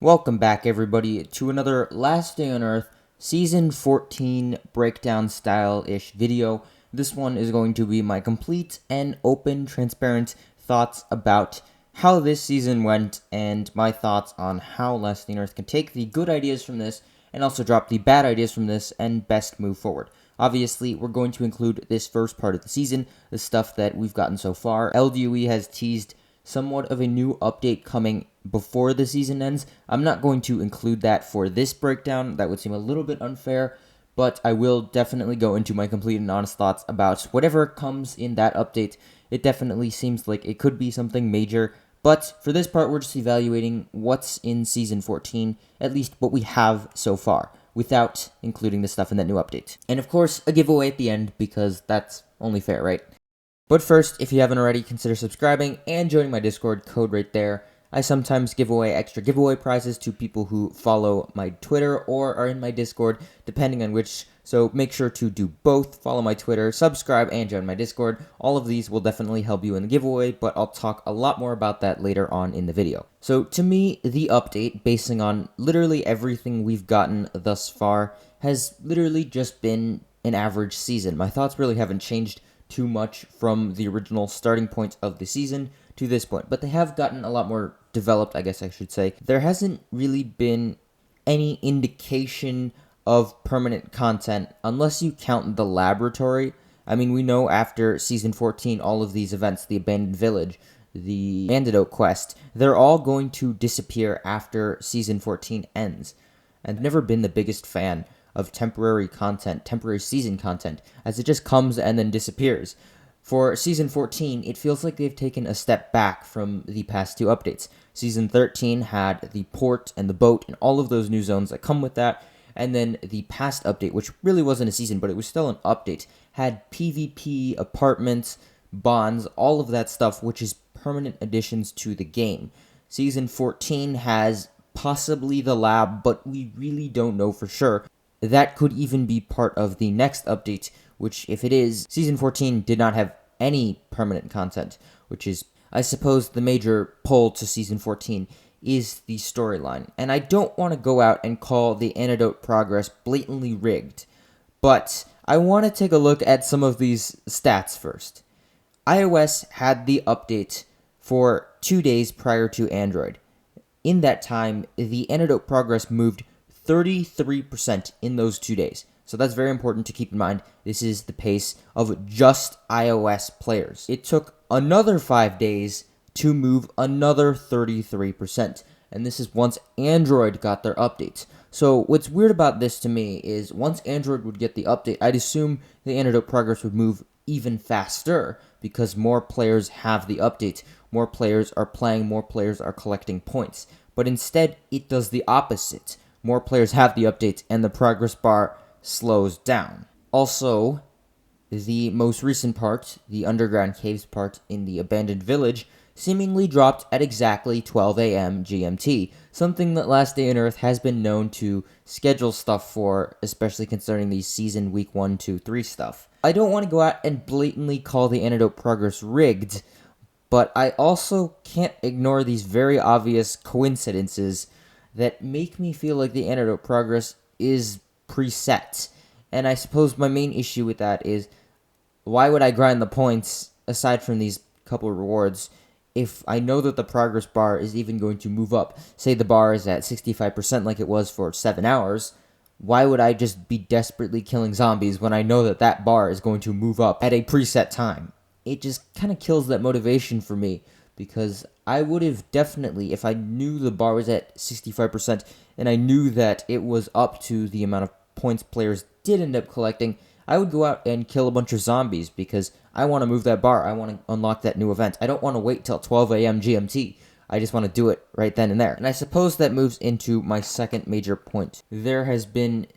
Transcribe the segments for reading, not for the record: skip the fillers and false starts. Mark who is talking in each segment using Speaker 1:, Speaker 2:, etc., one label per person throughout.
Speaker 1: Welcome back, everybody, to another Last Day on Earth Season 14 breakdown style-ish video. This one is going to be my complete and open, transparent thoughts about how this season went and my thoughts on how Last Day on Earth can take the good ideas from this and also drop the bad ideas from this and best move forward. Obviously, we're going to include this first part of the season, the stuff that we've gotten so far. ldoe has teased somewhat of a new update coming before the season ends. I'm not going to include that for this breakdown. That would seem a little bit unfair, but I will definitely go into my complete and honest thoughts about whatever comes in that update. It definitely seems like it could be something major, but for this part, we're just evaluating what's in Season 14, at least what we have so far, without including the stuff in that new update. And of course, a giveaway at the end, because that's only fair, right? But first, if you haven't already, consider subscribing and joining my Discord, code right there. I sometimes give away extra giveaway prizes to people who follow my Twitter or are in my Discord, depending on which, so make sure to do both. Follow my Twitter, subscribe, and join my Discord. All of these will definitely help you in the giveaway, but I'll talk a lot more about that later on in the video. So to me, the update, basing on literally everything we've gotten thus far, has literally just been an average season. My thoughts really haven't changed too much from the original starting point of the season to this point, but they have gotten a lot more developed, I guess I should say. There hasn't really been any indication of permanent content unless you count the laboratory. I mean, we know after Season 14, all of these events, the Abandoned Village, the Antidote quest, they're all going to disappear after Season 14 ends. I've never been the biggest fan of temporary content, temporary season content, as it just comes and then disappears. For Season 14, it feels like they've taken a step back from the past two updates. Season 13 had the port and the boat and all of those new zones that come with that, and then the past update, which really wasn't a season, but it was still an update, had PvP, apartments, bonds, all of that stuff, which is permanent additions to the game. Season 14 has possibly the lab, but we really don't know for sure. That could even be part of the next update, which, if it is, Season 14 did not have any permanent content, which is, I suppose, the major pull to Season 14 is the storyline. And I don't want to go out and call the Antidote progress blatantly rigged, but I want to take a look at some of these stats first. iOS had the update for 2 days prior to Android. In that time, the Antidote progress moved 33% in those 2 days. So that's very important to keep in mind. This is the pace of just iOS players. It took another 5 days to move another 33%. And this is once Android got their updates. So what's weird about this to me is once Android would get the update, I'd assume the Antidote progress would move even faster because more players have the update. More players are playing, more players are collecting points. But instead, it does the opposite. More players have the update, and the progress bar slows down. Also, the most recent part, the underground caves part in the Abandoned Village, seemingly dropped at exactly 12 a.m. GMT, something that Last Day on Earth has been known to schedule stuff for, especially concerning the season week 1, 2, 3 stuff. I don't want to go out and blatantly call the Antidote progress rigged, but I also can't ignore these very obvious coincidences that make me feel like the Antidote progress is preset. And I suppose my main issue with that is, why would I grind the points, aside from these couple of rewards, if I know that the progress bar is even going to move up? Say the bar is at 65% like it was for 7 hours, why would I just be desperately killing zombies when I know that that bar is going to move up at a preset time? It just kind of kills that motivation for me, because I would have definitely, if I knew the bar was at 65% and I knew that it was up to the amount of points players did end up collecting, I would go out and kill a bunch of zombies because I want to move that bar. I want to unlock that new event. I don't want to wait till 12 a.m. GMT. I just want to do it right then and there. And I suppose that moves into my second major point. There has been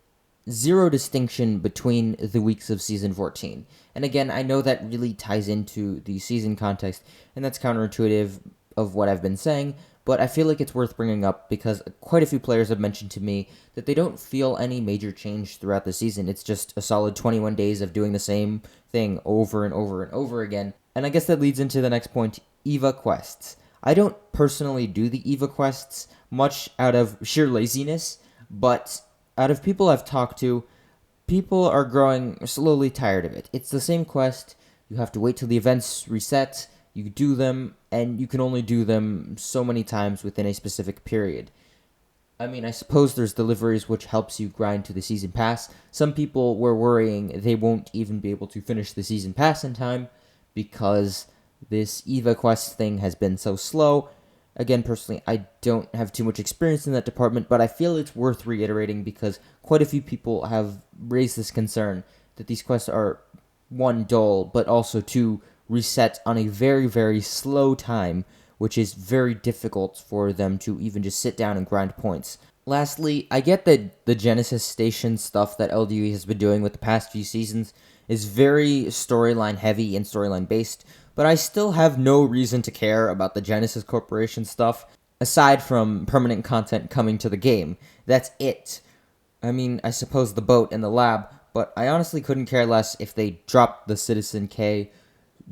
Speaker 1: zero distinction between the weeks of Season 14. And again, I know that really ties into the season context, and that's counterintuitive of what I've been saying, but I feel like it's worth bringing up because quite a few players have mentioned to me that they don't feel any major change throughout the season. It's just a solid 21 days of doing the same thing over and over and over again. And I guess that leads into the next point, EVA quests. I don't personally do the EVA quests much out of sheer laziness, but out of people I've talked to, people are growing slowly tired of it. It's the same quest. You have to wait till the events reset, you do them, and you can only do them so many times within a specific period. I mean, I suppose there's deliveries which helps you grind to the season pass. Some people were worrying they won't even be able to finish the season pass in time because this EVA quest thing has been so slow. Again, personally, I don't have too much experience in that department, but I feel it's worth reiterating because quite a few people have raised this concern that these quests are, one, dull, but also, two, reset on a very, very slow time, which is very difficult for them to even just sit down and grind points. Lastly, I get that the Genesis Station stuff that LDE has been doing with the past few seasons is very storyline heavy and storyline based, but I still have no reason to care about the Genesis Corporation stuff, aside from permanent content coming to the game. That's it. I mean, I suppose the boat and the lab, but I honestly couldn't care less if they dropped the Citizen K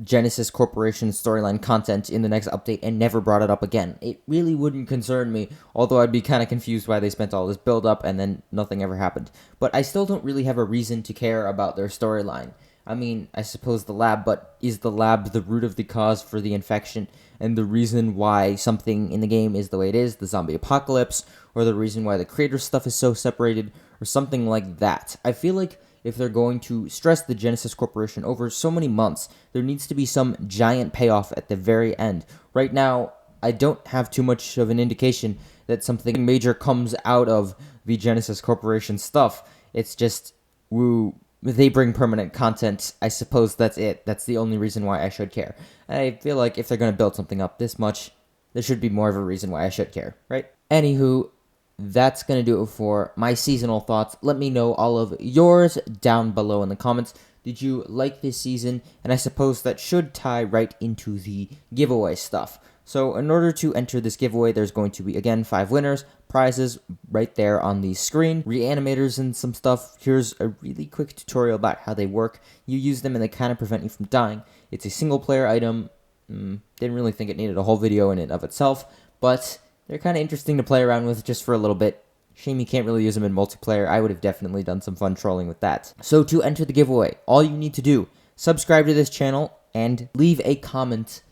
Speaker 1: Genesis Corporation storyline content in the next update and never brought it up again. It really wouldn't concern me, although I'd be kind of confused why they spent all this build up and then nothing ever happened. But I still don't really have a reason to care about their storyline. I mean, I suppose the lab, but is the lab the root of the cause for the infection and the reason why something in the game is the way it is, the zombie apocalypse, or the reason why the creator stuff is so separated, or something like that? I feel like if they're going to stress the Genesis Corporation over so many months, there needs to be some giant payoff at the very end. Right now, I don't have too much of an indication that something major comes out of the Genesis Corporation stuff. It's just, woo, they bring permanent content. I suppose that's it. That's the only reason why I should care. I feel like if they're going to build something up this much, there should be more of a reason why I should care, right? Anywho, that's going to do it for my seasonal thoughts. Let me know all of yours down below in the comments. Did you like this season? And I suppose that should tie right into the giveaway stuff. So in order to enter this giveaway, there's going to be, again, 5 winners, prizes right there on the screen, reanimators and some stuff. Here's a really quick tutorial about how they work. You use them and they kind of prevent you from dying. It's a single player item. Didn't really think it needed a whole video in and of itself, but they're kind of interesting to play around with just for a little bit. Shame you can't really use them in multiplayer. I would have definitely done some fun trolling with that. So to enter the giveaway, all you need to do, subscribe to this channel and leave a comment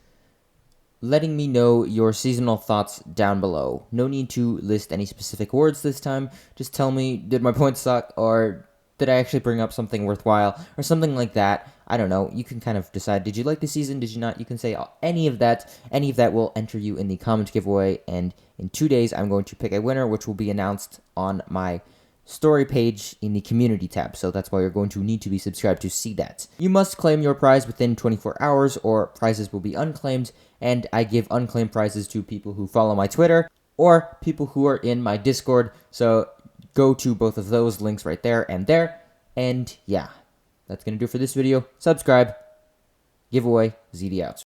Speaker 1: letting me know your seasonal thoughts down below. No need to list any specific words this time. Just tell me, did my points suck, or did I actually bring up something worthwhile, or something like that. I don't know. You can kind of decide, did you like the season, did you not? You can say any of that. Any of that will enter you in the comment giveaway, and in 2 days, I'm going to pick a winner, which will be announced on my story page in the community tab, so that's why you're going to need to be subscribed to see that. You must claim your prize within 24 hours, or prizes will be unclaimed, and I give unclaimed prizes to people who follow my Twitter, or people who are in my Discord, so go to both of those links right there, and yeah, that's going to do it for this video. Subscribe, giveaway, ZD out.